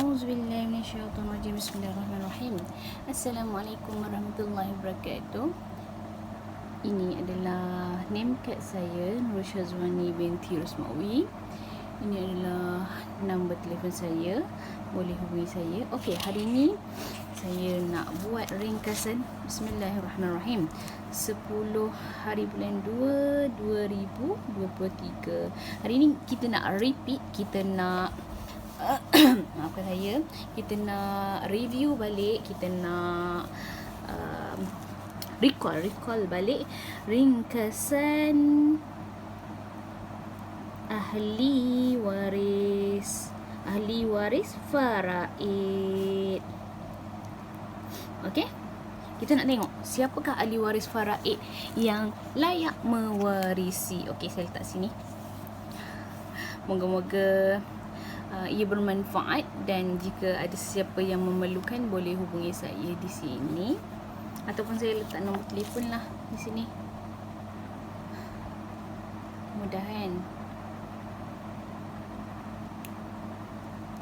A'udzubillahi minasyaitonirrajim. Bismillahirrahmanirrahim. Assalamualaikum warahmatullahi wabarakatuh. Ini adalah name card saya, Nur Syazwani binti Rusmawi. Ini adalah nombor telefon saya, boleh hubungi saya. Okey, hari ini saya nak buat ringkasan Bismillahirrahmanirrahim 10 hari bulan 2 2023. Hari ini kita nak repeat, kita nak maafkan saya, kita nak review balik, kita nak recall balik ringkasan ahli waris faraid. Okey, kita nak tengok siapakah ahli waris faraid yang layak mewarisi. Okey, saya letak sini. Moga-moga ia bermanfaat, dan jika ada sesiapa yang memerlukan boleh hubungi saya di sini, ataupun saya letak nombor telefon lah di sini. Mudahan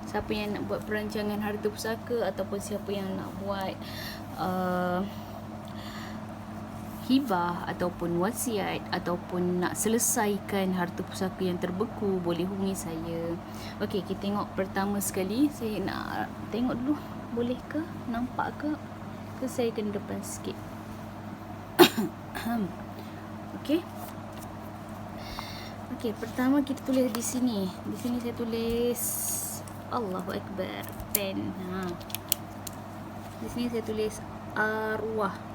siapa yang nak buat perancangan harta pusaka, ataupun siapa yang nak buat hibah ataupun wasiat, ataupun nak selesaikan harta pusaka yang terbeku, boleh hubungi saya. Okey, kita tengok pertama sekali. Saya nak tengok dulu, boleh ke? Nampak ke? Ke saya kena depan sikit? Okey. Okey, pertama kita tulis di sini. Di sini saya tulis Allahu Akbar, pen. Di sini saya tulis arwah.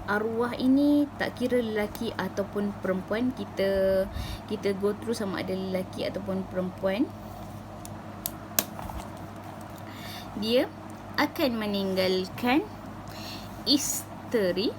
Arwah ini tak kira lelaki ataupun perempuan. Kita go through sama ada lelaki ataupun perempuan. Dia akan meninggalkan isteri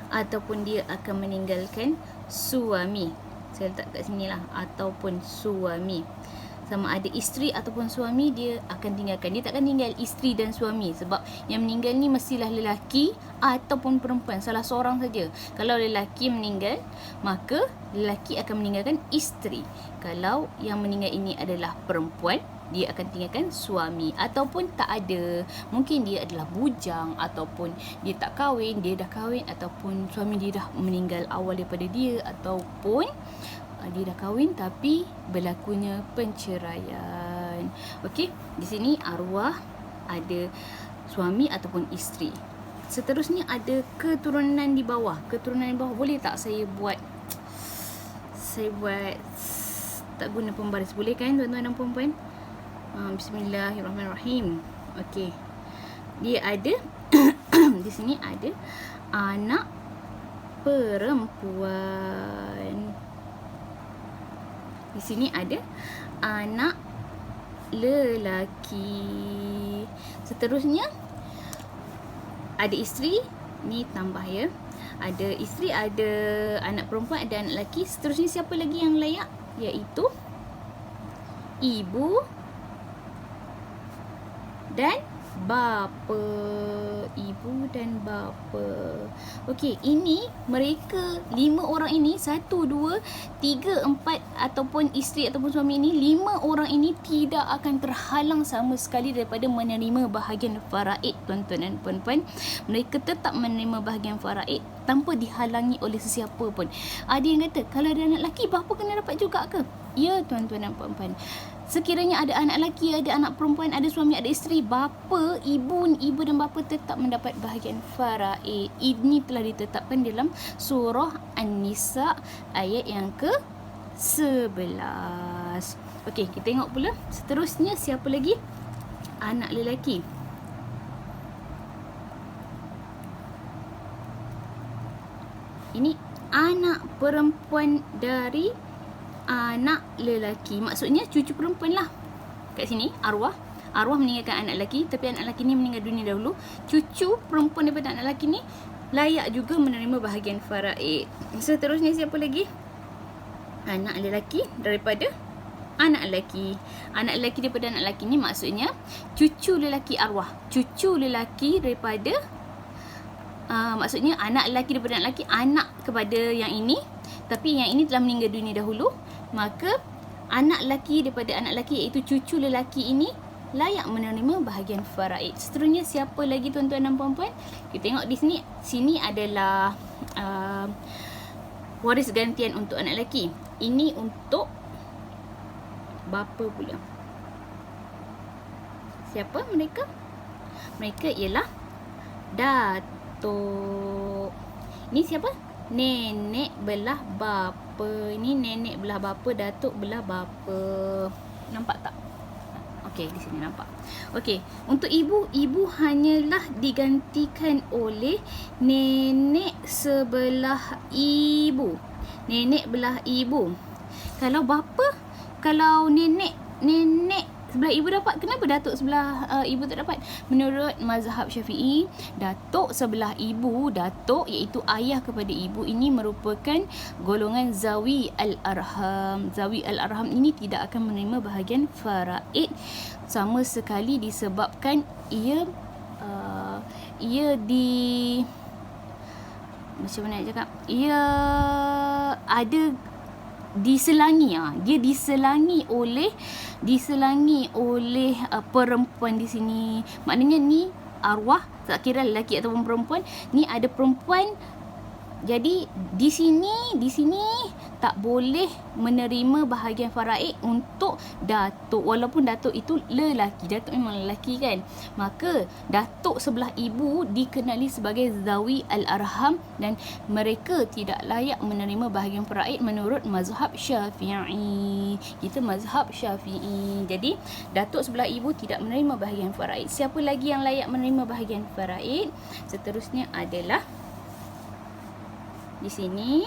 ataupun dia akan meninggalkan suami. Saya letak kat sini lah, ataupun suami. Sama ada isteri ataupun suami, dia akan tinggalkan. Dia takkan tinggal isteri dan suami, sebab yang meninggal ni mestilah lelaki ataupun perempuan, salah seorang saja. Kalau lelaki meninggal, maka lelaki akan meninggalkan isteri. Kalau yang meninggal ini adalah perempuan, dia akan tinggalkan suami. Ataupun tak ada, mungkin dia adalah bujang, ataupun dia tak kahwin, dia dah kahwin, ataupun suami dia dah meninggal awal daripada dia, ataupun dia dah kahwin tapi berlakunya penceraian. Okey, di sini arwah ada suami ataupun isteri. Seterusnya ada keturunan di bawah. Keturunan di bawah boleh tak saya buat tak guna pembaris, boleh kan tuan-tuan dan puan-puan? Bismillahirrahmanirrahim. Okey. Dia ada di sini ada anak perempuan. Di sini ada anak lelaki. Seterusnya ada isteri, ni tambah ya. Ada isteri, ada anak perempuan, ada anak lelaki. Seterusnya siapa lagi yang layak? Iaitu ibu dan bapa. Ibu dan bapa. Okey, ini mereka 5 orang ini, 1, 2, 3, 4 ataupun isteri ataupun suami ini, 5 orang ini tidak akan terhalang sama sekali daripada menerima bahagian faraid, tuan-tuan dan puan-puan. Mereka tetap menerima bahagian faraid tanpa dihalangi oleh sesiapa pun. Ada yang kata, kalau ada anak lelaki, bapa kena dapat juga ke? Ya, tuan-tuan dan puan-puan. Sekiranya ada anak lelaki, ada anak perempuan, ada suami, ada isteri, bapa, ibu dan bapa tetap mendapat bahagian faraid. Ini telah ditetapkan dalam surah An-Nisa ayat yang ke-11. Okey, kita tengok pula. Seterusnya siapa lagi? Anak lelaki. Ini anak perempuan dari anak lelaki. Maksudnya cucu perempuan lah. Kat sini arwah meninggalkan anak lelaki, tapi anak lelaki ni meninggal dunia dahulu. Cucu perempuan daripada anak lelaki ni layak juga menerima bahagian faraid. Seterusnya siapa lagi? Anak lelaki daripada anak lelaki. Anak lelaki daripada anak lelaki ni maksudnya cucu lelaki arwah. Cucu lelaki daripada maksudnya anak lelaki daripada anak lelaki, anak kepada yang ini, tapi yang ini telah meninggal dunia dahulu, maka anak lelaki daripada anak lelaki, iaitu cucu lelaki ini layak menerima bahagian faraid. Seterusnya siapa lagi tuan-tuan dan puan-puan? Kita tengok di sini. Sini adalah waris gantian untuk anak lelaki. Ini untuk bapa pula. Siapa mereka? Mereka ialah datuk. Ini siapa? Nenek belah bapa. Ini nenek belah bapa, datuk belah bapa. Nampak tak? Okey, di sini nampak. Okey, untuk ibu, ibu hanyalah digantikan oleh nenek sebelah ibu. Nenek belah ibu. Kalau bapa, kalau nenek sebelah ibu dapat, kenapa datuk sebelah ibu tak dapat? Menurut mazhab Syafi'i, datuk sebelah ibu, datuk iaitu ayah kepada ibu, ini merupakan golongan zawi al-arham. Zawi al-arham ini tidak akan menerima bahagian faraid sama sekali disebabkan ia macam mana nak cakap? Ia ada diselangi, dia diselangi oleh perempuan di sini. Maknanya ni arwah, tak kira lelaki ataupun perempuan, ni ada perempuan. Jadi di sini tak boleh menerima bahagian faraid untuk datuk, walaupun datuk itu lelaki. Datuk memang lelaki kan. Maka datuk sebelah ibu dikenali sebagai zawi al-arham dan mereka tidak layak menerima bahagian faraid menurut mazhab Syafi'i. Kita mazhab Syafi'i. Jadi datuk sebelah ibu tidak menerima bahagian faraid. Siapa lagi yang layak menerima bahagian faraid? Seterusnya adalah di sini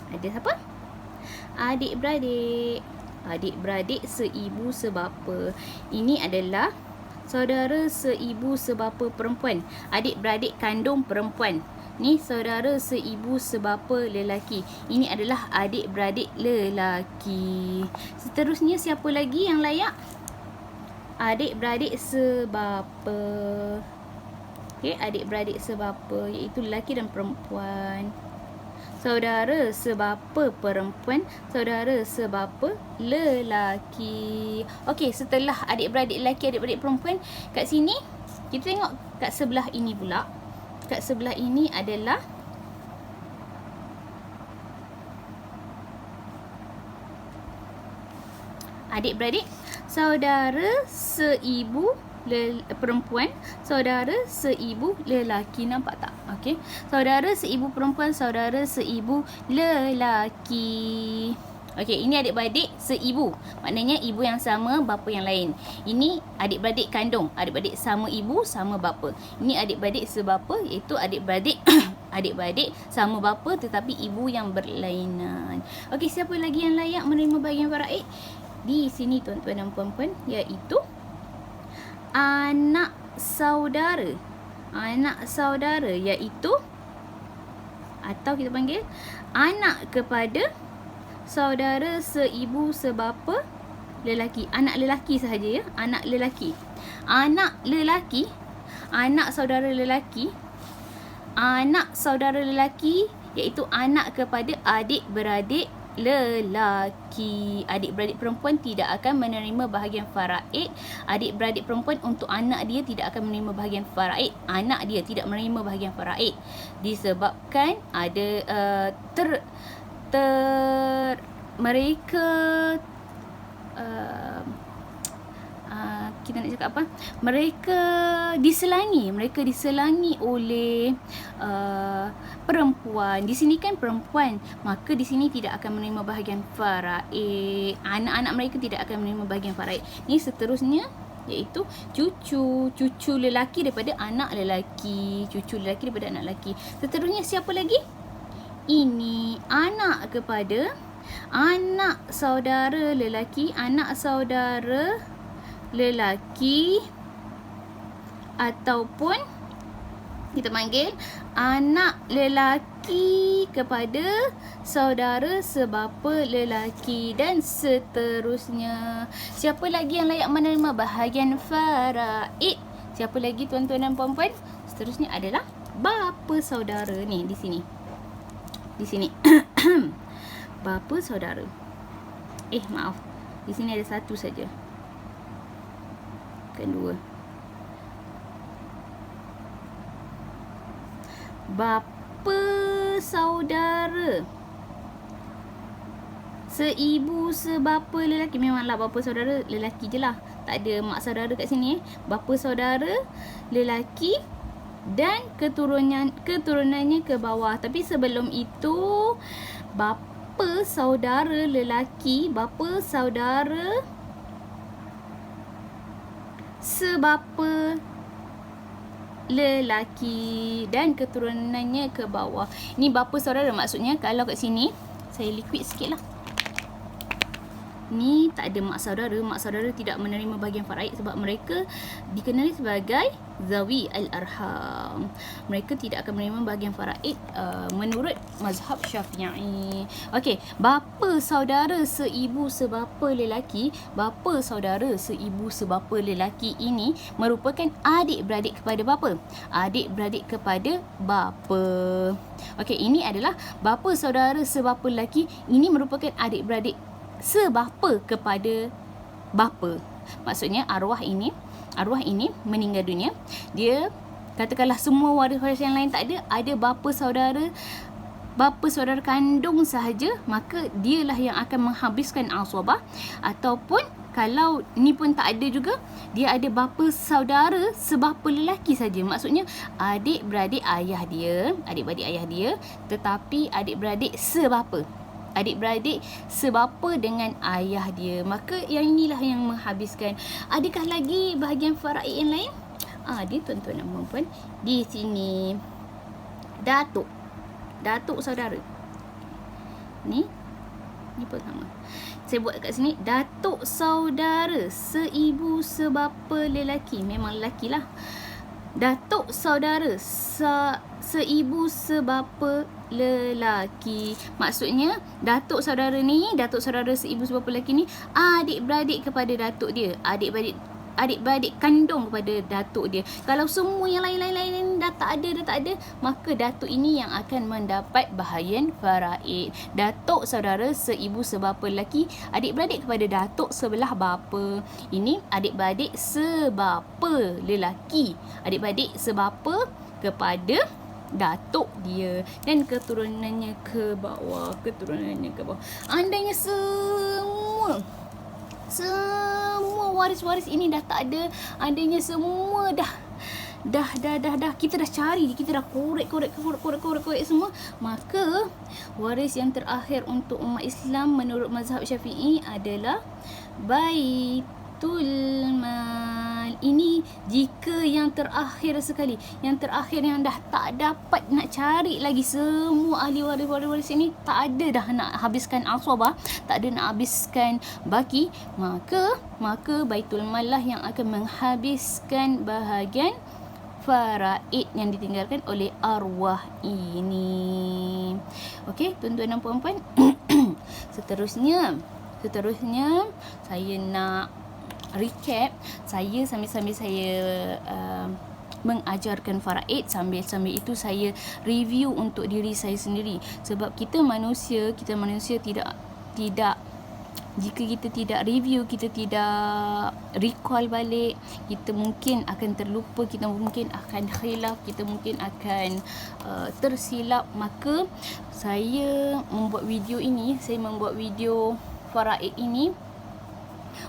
ada siapa? Adik-beradik. Adik-beradik seibu sebapa. Ini adalah saudara seibu sebapa perempuan. Adik-beradik kandung perempuan. Ni saudara seibu sebapa lelaki. Ini adalah adik-beradik lelaki. Seterusnya siapa lagi yang layak? Adik-beradik sebapa. Okey, adik-beradik sebapa iaitu lelaki dan perempuan. Saudara sebapa perempuan, saudara sebapa lelaki. Okey, setelah adik-beradik lelaki, adik-beradik perempuan, kat sini kita tengok kat sebelah ini pula. Kat sebelah ini adalah adik-beradik saudara seibu perempuan, saudara seibu lelaki. Nampak tak? Okey. Saudara seibu perempuan, saudara seibu lelaki. Okey, ini adik-beradik seibu. Maknanya ibu yang sama, bapa yang lain. Ini adik-beradik kandung, adik-beradik sama ibu, sama bapa. Ini adik-beradik sebapa, iaitu adik-beradik adik-beradik sama bapa tetapi ibu yang berlainan. Okey, siapa lagi yang layak menerima bahagian faraid? Di sini tuan-tuan dan puan-puan, iaitu anak saudara. Anak saudara iaitu, atau kita panggil anak kepada saudara seibu sebapa lelaki. Anak lelaki sahaja ya, anak lelaki. Anak lelaki, anak saudara lelaki. Anak saudara lelaki iaitu anak kepada adik-beradik lelaki. Adik-beradik perempuan tidak akan menerima bahagian faraid. Adik-beradik perempuan untuk anak dia tidak akan menerima bahagian faraid. Anak dia tidak menerima bahagian faraid disebabkan ada mereka kita nak cakap apa? Mereka diselangi oleh perempuan. Di sini kan perempuan, maka di sini tidak akan menerima bahagian faraid. Anak-anak mereka tidak akan menerima bahagian faraid. Ni seterusnya iaitu cucu lelaki daripada anak lelaki, cucu lelaki daripada anak lelaki. Seterusnya siapa lagi? Ini anak kepada anak saudara lelaki, anak saudara lelaki, ataupun kita panggil anak lelaki kepada saudara sebapa lelaki, dan seterusnya. Siapa lagi yang layak menerima bahagian faraid? Siapa lagi tuan-tuan dan puan-puan? Seterusnya adalah bapa saudara ni di sini. Di sini. Bapa saudara. Maaf. Di sini ada satu saja. Bukan dua. Bapa saudara. Seibu sebapa lelaki. Memanglah bapa saudara lelaki je lah. Tak ada mak saudara kat sini. Bapa saudara lelaki dan keturunannya ke bawah. Tapi sebelum itu, bapa saudara lelaki, bapa saudara sebapa lelaki dan keturunannya ke bawah. Ni bapa saudara, maksudnya kalau kat sini saya liquid sikit lah. Ni tak ada mak saudara. Mak saudara tidak menerima bahagian faraid sebab mereka dikenali sebagai zawi al-arham. Mereka tidak akan menerima bahagian faraid menurut mazhab Syafi'i. Okey, bapa saudara seibu sebapa lelaki, bapa saudara seibu sebapa lelaki ini merupakan adik-beradik kepada bapa. Adik-beradik kepada bapa. Okey, ini adalah bapa saudara sebapa lelaki, ini merupakan adik-beradik sebapa kepada bapa. Maksudnya arwah ini meninggal dunia, dia katakanlah semua waris-waris yang lain tak ada bapa saudara kandung sahaja, maka dialah yang akan menghabiskan aswabah. Ataupun kalau ni pun tak ada juga, dia ada bapa saudara sebapa lelaki saja. Maksudnya adik-beradik ayah dia, tetapi adik-beradik sebapa. Adik-beradik sebapa dengan ayah dia. Maka yang inilah yang menghabiskan. Adakah lagi bahagian faraid yang lain? Dia tuan-tuan dan puan-puan, di sini datuk saudara. Ni pun sama. Saya buat kat sini datuk saudara seibu sebapa lelaki. Memang lelaki lah. Datuk saudara seibu sebapa lelaki. Maksudnya datuk saudara seibu sebapa lelaki ni adik-beradik kepada datuk dia, adik-beradik kandung kepada datuk dia. Kalau semua yang lain dah tak ada, maka datuk ini yang akan mendapat bahagian faraid. Datuk saudara seibu sebapa lelaki, adik-beradik kepada datuk sebelah bapa. Ini adik-beradik sebapa lelaki, adik-beradik sebapa kepada datuk dia dan keturunannya ke bawah. Andainya semua waris-waris ini dah tak ada, andainya semua dah kita dah cari, kita dah korek semua, maka waris yang terakhir untuk umat Islam menurut mazhab Syafi'i adalah Baitul Mal. Ini jika yang terakhir sekali, yang terakhir yang dah tak dapat nak cari lagi, semua ahli waris ini tak ada dah nak habiskan aswabah, tak ada nak habiskan baki, maka Baitul Mal lah yang akan menghabiskan bahagian faraid yang ditinggalkan oleh arwah ini. Okey, tuan-tuan dan puan-puan. Seterusnya saya nak recap. Saya sambil saya mengajarkan faraid, sambil itu saya review untuk diri saya sendiri. Sebab kita manusia tidak jika kita tidak review, kita tidak recall balik, kita mungkin akan terlupa, kita mungkin akan khilaf, kita mungkin akan tersilap. Maka saya membuat video faraid ini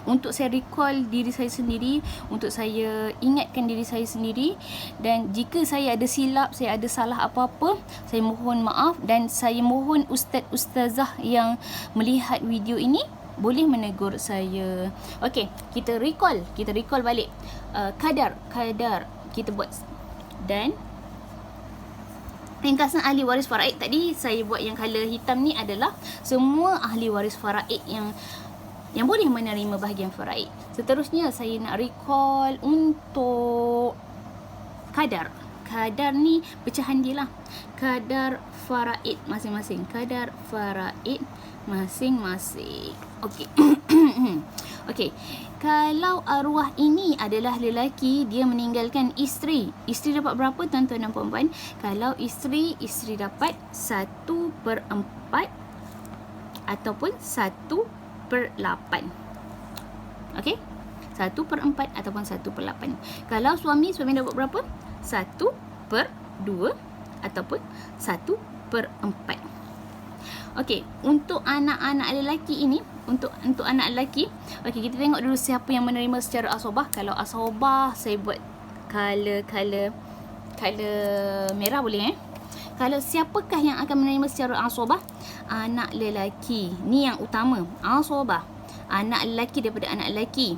untuk saya recall diri saya sendiri, untuk saya ingatkan diri saya sendiri. Dan jika saya ada silap, saya ada salah apa-apa, saya mohon maaf. Dan saya mohon ustaz-ustazah yang melihat video ini boleh menegur saya. Okey, kita recall balik kadar kita buat. Dan ringkasan ahli waris faraid tadi saya buat yang color hitam ni adalah semua ahli waris faraid yang boleh menerima bahagian faraid. Seterusnya saya nak recall untuk kadar kadar ni pecahan dia lah. Kadar faraid masing-masing. Kadar faraid masing-masing. Okey. Okey. Kalau arwah ini adalah lelaki, dia meninggalkan isteri. Isteri dapat berapa tuan-tuan dan puan-puan? Kalau isteri dapat 1/4 ataupun 1/8. Okey? 1/4 ataupun 1/8. Kalau suami dapat berapa? 1/2 ataupun 1/4. Okey, untuk anak-anak lelaki ini, untuk anak lelaki, okey, kita tengok dulu siapa yang menerima secara asobah. Kalau asobah, saya buat color merah boleh Kalau siapakah yang akan menerima secara asobah? Anak lelaki. Ni yang utama. Asobah. Anak lelaki daripada anak lelaki.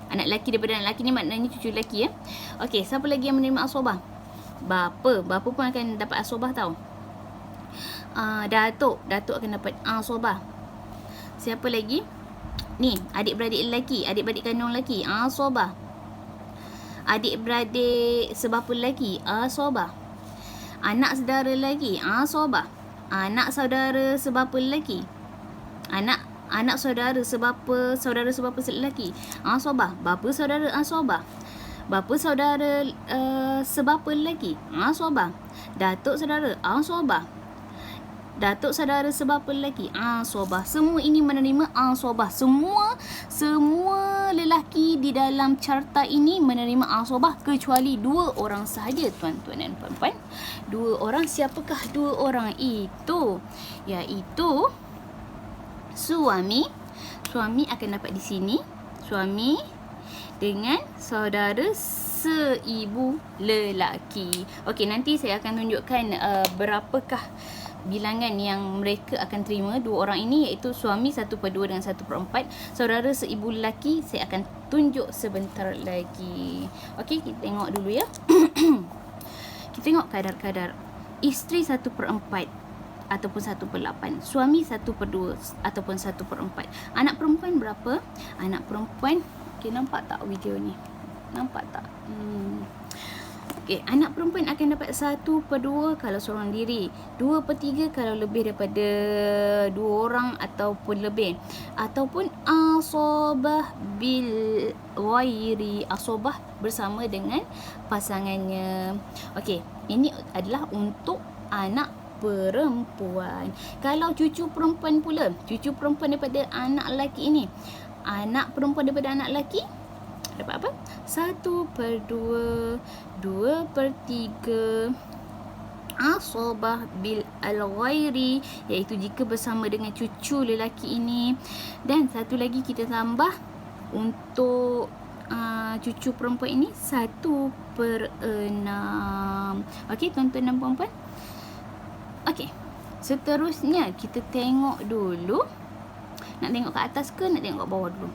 Anak lelaki daripada anak lelaki ni maknanya cucu lelaki Okey, siapa lagi yang menerima asobah? Bapa. Bapa pun akan dapat asobah tau. Datuk akan dapat asobah. Siapa lagi? Ni, adik-beradik lelaki, adik-beradik kandung lelaki, asobah. Adik-beradik sebapa lelaki, asobah. Anak saudara lelaki, asobah. Anak saudara sebapa lelaki. Anak saudara sebapa lelaki, asobah. Bapa saudara, asobah. Bapa saudara sebapa lelaki, asobah. Datuk saudara, asobah. Datuk saudara sebapa lelaki, asobah. Semua ini menerima asobah. Semua lelaki di dalam carta ini menerima asobah kecuali 2 orang sahaja tuan-tuan dan puan-puan. 2 orang. Siapakah 2 orang itu? Iaitu suami. Suami akan dapat di sini. Suami dengan saudara seibu lelaki. Okey, nanti saya akan tunjukkan berapakah bilangan yang mereka akan terima 2 orang ini, iaitu suami 1/2 dengan 1/4. Saudara seibu lelaki saya akan tunjuk sebentar lagi. Okey, kita tengok dulu ya. Kita tengok kadar-kadar. Isteri 1/4 ataupun 1/8. Suami 1/2 ataupun 1/4. Anak perempuan berapa? Anak perempuan, okey, nampak tak video ni? Nampak tak? Okey, anak perempuan akan dapat 1/2 kalau seorang diri, 2/3 kalau lebih daripada 2 orang ataupun lebih, ataupun asobah bil ghairi, asobah bersama dengan pasangannya. Okey, ini adalah untuk anak perempuan. Kalau cucu perempuan pula, cucu perempuan daripada anak lelaki ini, anak perempuan daripada anak lelaki dapat apa? 1/2, 2/3 asobah bil al-ghairi, iaitu jika bersama dengan cucu lelaki ini. Dan satu lagi kita tambah untuk cucu perempuan ini 1/6. Okey tuan-tuan dan puan-puan. Okey, seterusnya kita tengok dulu. Nak tengok kat atas ke nak tengok kat bawah dulu?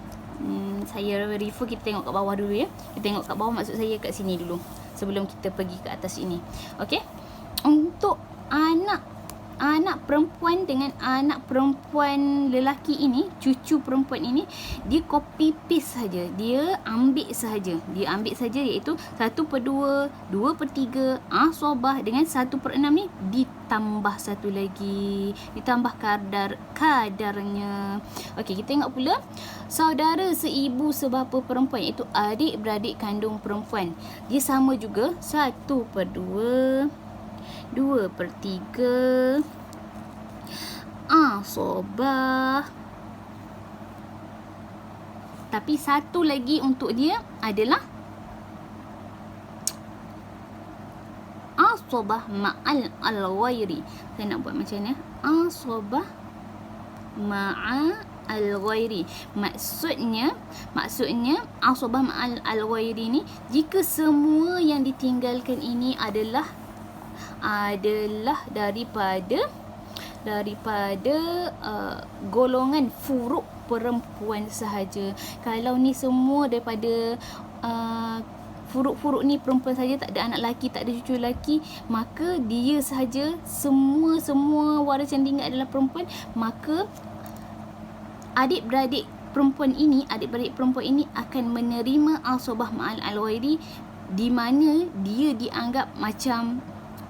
Saya refer kita tengok kat bawah dulu ya. Kita tengok kat bawah, maksud saya kat sini dulu, sebelum kita pergi ke atas ini. Okey. Untuk anak perempuan dengan anak perempuan lelaki ini, cucu perempuan ini, dia copy paste saja. Dia ambil saja. Iaitu 1/2, 2/3 asobah dengan 1/6 ni ditambah satu lagi. Ditambah kadarnya. Okey, kita tengok pula saudara seibu sebapa perempuan, iaitu adik-beradik kandung perempuan. Dia sama juga 1/2, 2/3 asobah. Tapi satu lagi untuk dia adalah asobah ma'al al-ghairi. Saya nak buat macam ni. Asobah ma'al al-ghairi. Maksudnya asobah ma'al al-ghairi ni, jika semua yang ditinggalkan ini adalah daripada golongan furuk perempuan sahaja. Kalau ni semua daripada furuk-furuk ni perempuan saja, tak ada anak lelaki, tak ada cucu lelaki, maka dia sahaja, semua waris yang tinggal adalah perempuan, maka adik-beradik perempuan ini akan menerima asobah ma'al al-ghairi di mana dia dianggap macam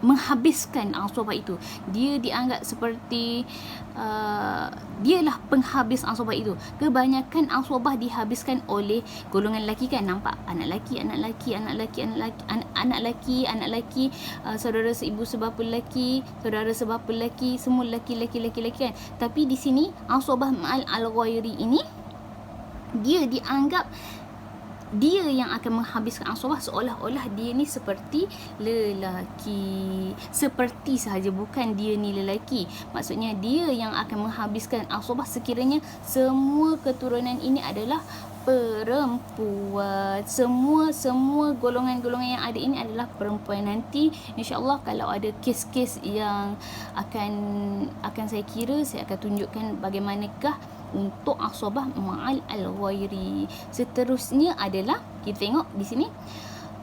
menghabiskan ansobah itu. Dia dianggap seperti dialah penghabis ansobah itu. Kebanyakan ansobah dihabiskan oleh golongan lelaki kan. Nampak anak lelaki, anak lelaki, saudara seibu sebapa lelaki, saudara sebapa lelaki, semua lelaki kan. Tapi di sini ansobah ma'al al-ghairi ini dia dianggap dia yang akan menghabiskan ansobah, seolah-olah dia ni seperti lelaki. Seperti sahaja, bukan dia ni lelaki. Maksudnya dia yang akan menghabiskan ansobah sekiranya semua keturunan ini adalah perempuan. Semua golongan-golongan yang ada ini adalah perempuan. Nanti insya-Allah kalau ada kes-kes yang akan saya kira, saya akan tunjukkan bagaimanakah untuk ansobah ma'al al-ghairi. Seterusnya adalah kita tengok di sini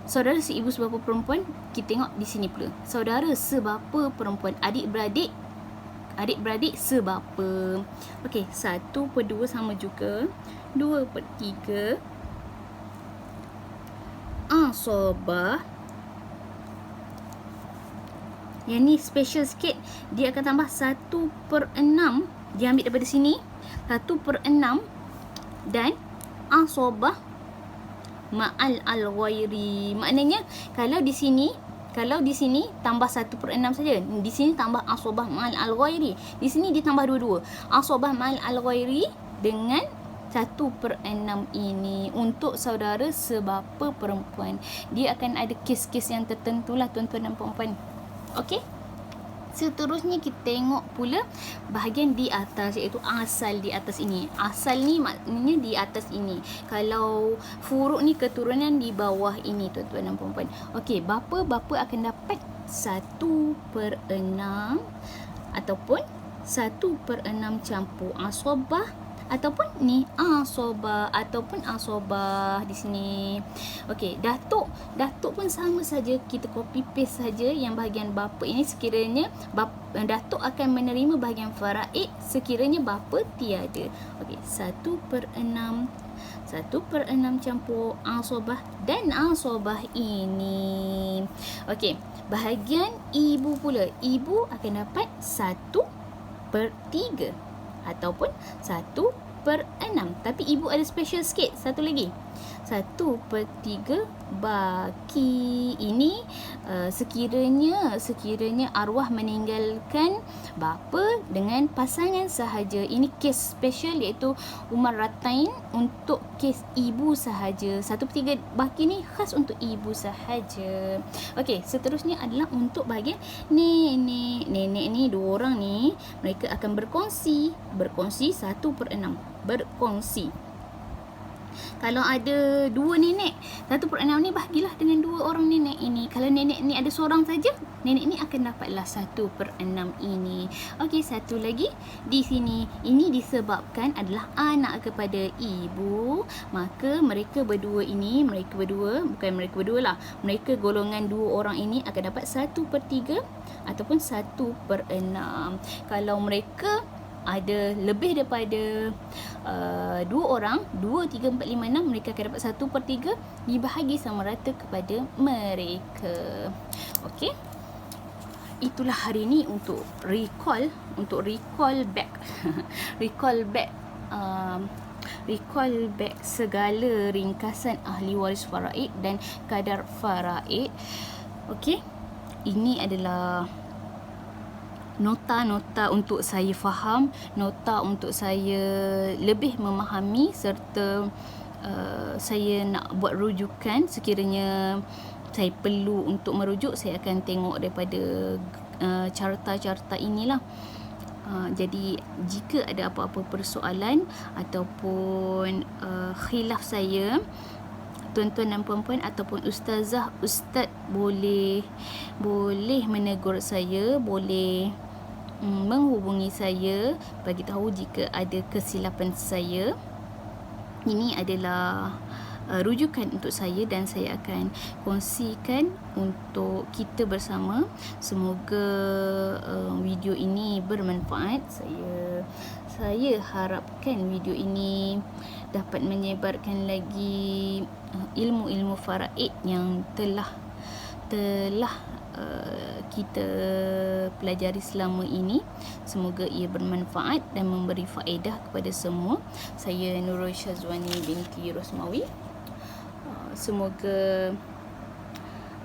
saudara seibu sebapa perempuan. Kita tengok di sini pula saudara sebapa perempuan, adik-beradik sebapa. Okey, 1/2 sama juga 2/3 ansobah. Yang ni special sikit, dia akan tambah 1/6. Dia ambil daripada sini 1/6 dan ansobah ma'al al-ghairi. Maknanya kalau di sini tambah 1/6 saja. Di sini tambah ansobah ma'al al-ghairi. Di sini ditambah dua-dua. Ansobah ma'al al-ghairi dengan 1/6 ini untuk saudara sebapa perempuan. Dia akan ada kes-kes yang tertentu lah tuan-tuan dan puan-puan. Okey. Seterusnya kita tengok pula bahagian di atas, iaitu asal di atas ini. Asal ni maknanya di atas ini. Kalau furuk ni keturunan di bawah ini tuan-tuan dan puan-puan. Okey, bapa akan dapat 1/6 ataupun 1/6 campur ansobah ataupun ni ansobah ataupun ansobah di sini. Okey, datuk pun sama saja, kita copy paste saja yang bahagian bapa ini sekiranya datuk akan menerima bahagian faraid sekiranya bapa tiada. Okey, 1/6 campur ansobah dan ansobah ini. Okey, bahagian ibu pula. Ibu akan dapat 1/3 ataupun 1/6. Tapi ibu ada special sikit, satu lagi. 1/3 baki. Ini sekiranya arwah meninggalkan bapa dengan pasangan sahaja. Ini kes special iaitu Umar Ratain untuk kes ibu sahaja. 1/3 baki ni khas untuk ibu sahaja. Okey, seterusnya adalah untuk bahagian nenek. Nenek ni dua orang ni mereka akan berkongsi 1/6. Berkongsi. Kalau ada dua nenek, 1/6 ni bahagilah dengan dua orang nenek ini. Kalau nenek ni ada seorang saja, nenek ni akan dapatlah 1/6 ini. Okey, satu lagi di sini. Ini disebabkan adalah anak kepada ibu, maka mereka berdua golongan dua orang ini akan dapat 1/3 ataupun 1/6. Kalau mereka ada lebih daripada 2 orang, 2, 3, 4, 5, 6, mereka akan dapat 1/3 dibahagi sama rata kepada mereka. Okey. Itulah hari ini untuk recall back recall back segala ringkasan ahli waris faraid dan kadar faraid. Okey. Ini adalah nota-nota untuk saya faham, nota untuk saya lebih memahami serta saya nak buat rujukan. Sekiranya saya perlu untuk merujuk, saya akan tengok daripada carta-carta inilah. Jadi jika ada apa-apa persoalan ataupun khilaf saya, tuan-tuan dan puan-puan ataupun ustaz boleh menegur saya, boleh menghubungi saya, bagi tahu jika ada kesilapan saya. Ini adalah rujukan untuk saya, dan saya akan kongsikan untuk kita bersama. Semoga video ini bermanfaat. Saya harapkan video ini dapat menyebarkan lagi ilmu-ilmu faraid yang telah kita pelajari selama ini. Semoga ia bermanfaat dan memberi faedah kepada semua. Saya Nurul Syazwani binti Rosmawi. Semoga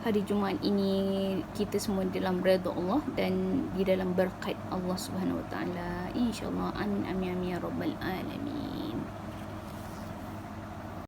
hari Jumaat ini kita semua dalam redha Allah dan di dalam berkat Allah Subhanahu Wa Taala, insya-Allah. Amin amin amin ya rabbal alamin.